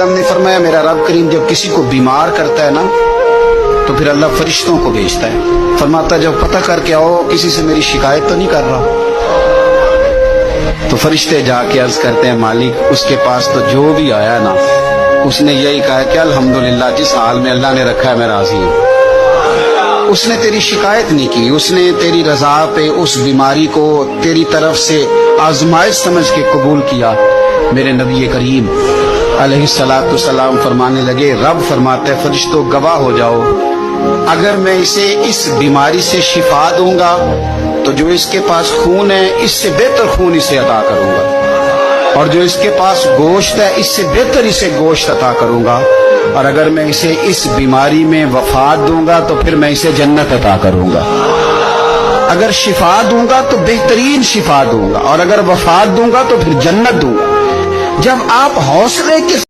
ने फरमाया मेरा रब करीम जब किसी को बीमार करता है ना तो फिर अल्लाह फरिश्तों को भेजता है, फरमाता जब पता करके आओ किसी से मेरी शिकायत तो नहीं कर रहा। तो फरिश्ते जाके अर्ज करते हैं मालिक उसके पास तो जो भी आया ना उसने यही कहा कि अल्हम्दुलिल्लाह जिस हाल में अल्लाह ने रखा है मैं राजी हूँ। उसने तेरी शिकायत नहीं की, उसने तेरी रजा पे उस बीमारी को तेरी तरफ से आजमाइश समझ के कबूल किया। मेरे नबी करीम अलैहिस्सलातु सलाम फरमाने लगे, रब फरमाते फरिश्तों गवाह हो जाओ, अगर मैं इसे इस बीमारी से शिफा दूंगा तो जो इसके पास खून है इससे बेहतर खून इसे अता करूंगा, और जो इसके पास गोश्त है इससे बेहतर इसे गोश्त अता करूंगा, और अगर मैं इसे इस बीमारी में वफात दूंगा तो फिर मैं इसे जन्नत अता करूंगा। अगर शिफा दूंगा तो बेहतरीन शिफा दूंगा, और अगर वफात दूंगा तो फिर जन्नत दूंगा। जब आप हौसले के